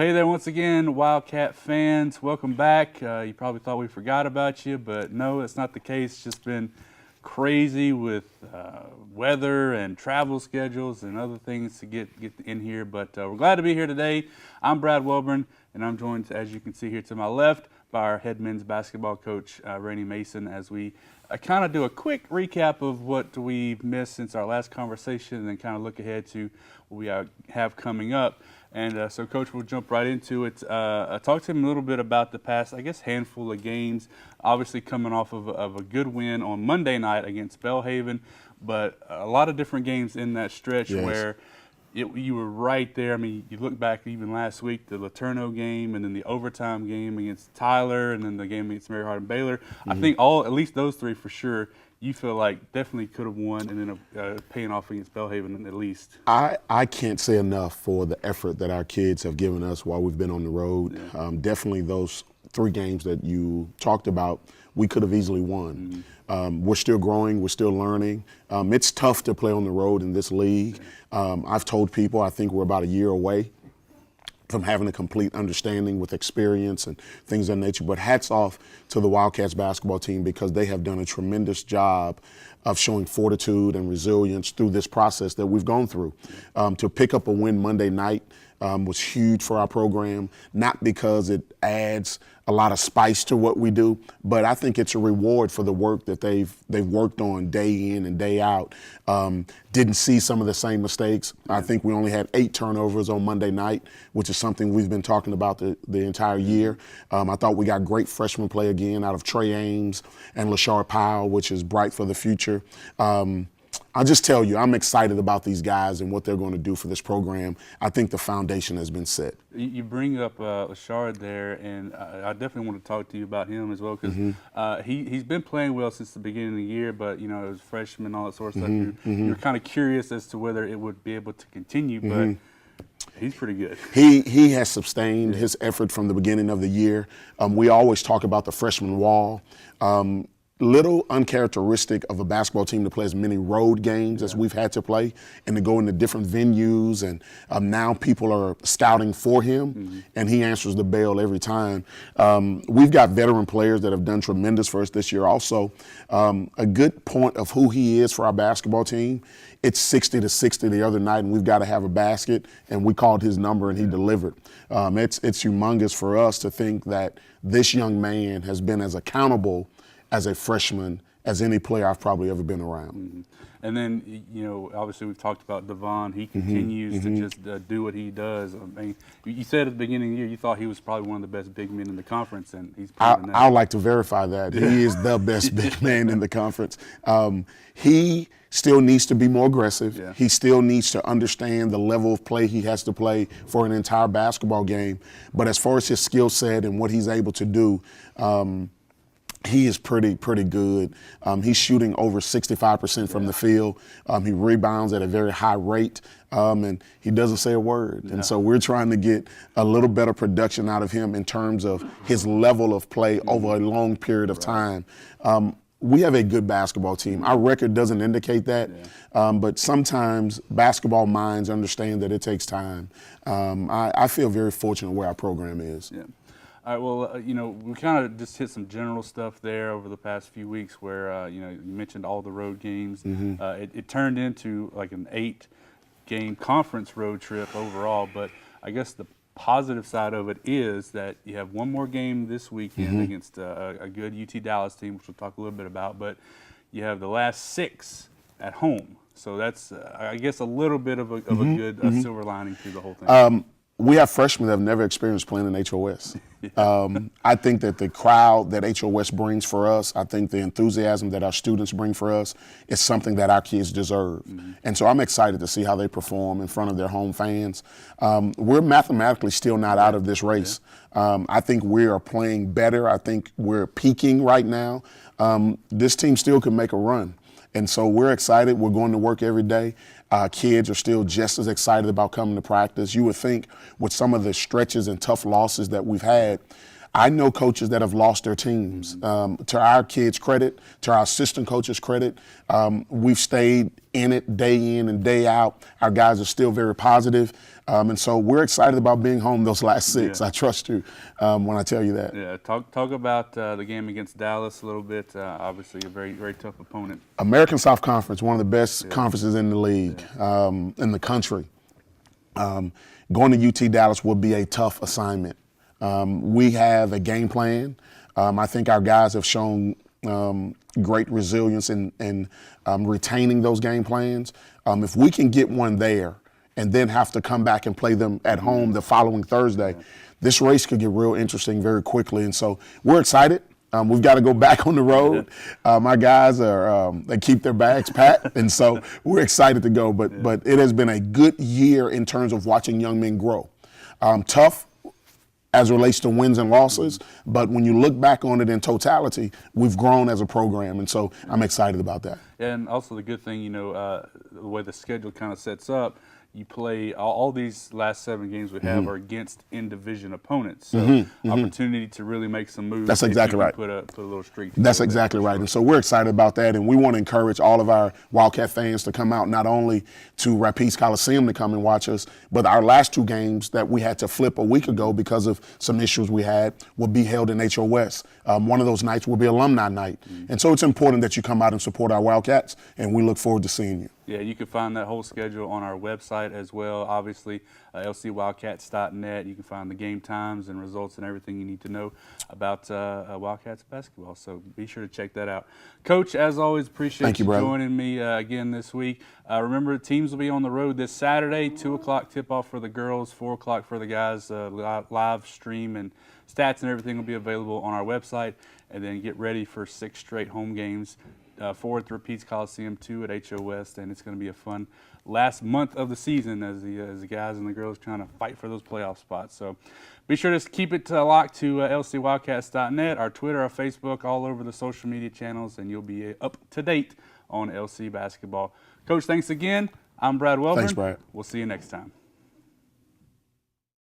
Well, hey there once again, Wildcat fans. Welcome back. You probably thought we forgot about you, but no, that's not the case. It's just been crazy with weather and travel schedules and other things to get in here. But we're glad to be here today. I'm Brad Welburn, and I'm joined, as you can see here to my left, by our head men's basketball coach, Reni Mason, as we kind of do a quick recap of what we've missed since our last conversation and then kind of look ahead to what we have coming up. And so, Coach, we'll jump right into it. I talked to him a little bit about the past, I guess, handful of games, obviously coming off of a good win on Monday night against Belhaven, but a lot of different games in that stretch where you were right there. I mean, you look back even last week, the Laterno game and then the overtime game against Tyler and then the game against Mary Hardin Baylor. I think at least those three for sure, you feel like definitely could have won and then paying off against Belhaven at least. I can't say enough for the effort that our kids have given us while we've been on the road. Yeah. Definitely those three games that you talked about, we could have easily won. We're still growing, we're still learning. It's tough to play on the road in this league. I've told people I think we're about a year away from having a complete understanding with experience and things of that nature. But hats off to the Wildcats basketball team because they have done a tremendous job of showing fortitude and resilience through this process that we've gone through. To pick up a win Monday night was huge for our program, not because it adds a lot of spice to what we do, but I think it's a reward for the work that they've worked on day in and day out. Didn't see some of the same mistakes. I think we only had 8 turnovers on Monday night, which is something we've been talking about the entire year. I thought we got great freshman play again out of Trey Ames and LaShard Powell, which is bright for the future. I'll just tell you, I'm excited about these guys and what they're going to do for this program. I think the foundation has been set. You bring up LaShard there, and I definitely want to talk to you about him as well because he's been playing well since the beginning of the year, but, you know, as freshman, all that sort of stuff, you're kind of curious as to whether it would be able to continue, but he's pretty good. He has sustained his effort from the beginning of the year. We always talk about the freshman wall. Little uncharacteristic of a basketball team to play as many road games as we've had to play and to go into different venues. And now people are scouting for him, and he answers the bell every time. We've got veteran players that have done tremendous for us this year also. A good point of who he is for our basketball team, it's 60-60 the other night, and we've got to have a basket, and we called his number, and he delivered. It's humongous for us to think that this young man has been as accountable as a freshman as any player I've probably ever been around. And then, you know, obviously we've talked about Devon. He continues to just do what he does. I mean, you said at the beginning of the year you thought he was probably one of the best big men in the conference, and he's proven that. I'd like to verify that. He is the best big man in the conference. He still needs to be more aggressive. He still needs to understand the level of play he has to play for an entire basketball game. But as far as his skill set and what he's able to do, he is pretty good. He's shooting over 65% from the field. He rebounds at a very high rate, and he doesn't say a word. And so we're trying to get a little better production out of him in terms of his level of play over a long period of time. We have a good basketball team. Our record doesn't indicate that, but sometimes basketball minds understand that it takes time. I feel very fortunate where our program is. All right, well, you know, we kind of just hit some general stuff there over the past few weeks where, you know, you mentioned all the road games. It turned into like an 8-game conference road trip overall, but I guess the positive side of it is that you have one more game this weekend against a good UT Dallas team, which we'll talk a little bit about, but you have the last 6 at home. So that's, I guess, a little bit of a good silver lining through the whole thing. We have freshmen that have never experienced playing in HOS. I think that the crowd that HOS brings for us, I think the enthusiasm that our students bring for us is something that our kids deserve. And so I'm excited to see how they perform in front of their home fans. We're mathematically still not out of this race. I think we are playing better. I think we're peaking right now. This team still can make a run. And so we're excited. We're going to work every day. Kids are still just as excited about coming to practice. You would think with some of the stretches and tough losses that we've had, I know coaches that have lost their teams. To our kids' credit, to our assistant coaches' credit, we've stayed in it day in and day out. Our guys are still very positive. And so we're excited about being home those last 6. Yeah. I trust you when I tell you that. Yeah, talk about the game against Dallas a little bit. Obviously, a very, very tough opponent. American South Conference, one of the best conferences in the league, in the country. Going to UT Dallas will be a tough assignment. We have a game plan. I think our guys have shown great resilience in retaining those game plans. If we can get one there and then have to come back and play them at home the following Thursday, this race could get real interesting very quickly. And so we're excited. We've got to go back on the road. My guys are they keep their bags packed, and so we're excited to go. But it has been a good year in terms of watching young men grow. Tough as it relates to wins and losses, but when you look back on it in totality, we've grown as a program, and so I'm excited about that. And also the good thing, the way the schedule kind of sets up, you play all these last 7 games we have are against in-division opponents. So opportunity to really make some moves. That's exactly right. Put a little streak together. That's exactly right. And so we're excited about that. And we want to encourage all of our Wildcat fans to come out, not only to Rapides Coliseum to come and watch us, but our last 2 games that we had to flip a week ago because of some issues we had will be held in HOS. One of those nights will be alumni night. And so it's important that you come out and support our Wildcats, and we look forward to seeing you. Yeah, you can find that whole schedule on our website as well. Obviously, lcwildcats.net. You can find the game times and results and everything you need to know about Wildcats basketball. So be sure to check that out. Coach, as always, appreciate you joining me again this week. Remember, teams will be on the road this Saturday, 2 o'clock tip-off for the girls, 4 o'clock for the guys. Live stream and stats and everything will be available on our website. And then get ready for 6 straight home games. 4 at the Rapides Coliseum, 2 at HOS, and it's going to be a fun last month of the season as the guys and the girls trying to fight for those playoff spots. So be sure to keep it locked to lcwildcats.net, our Twitter, our Facebook, all over the social media channels, and you'll be up to date on LC basketball. Coach, thanks again. I'm Brad Welburn. Thanks, Brad. We'll see you next time.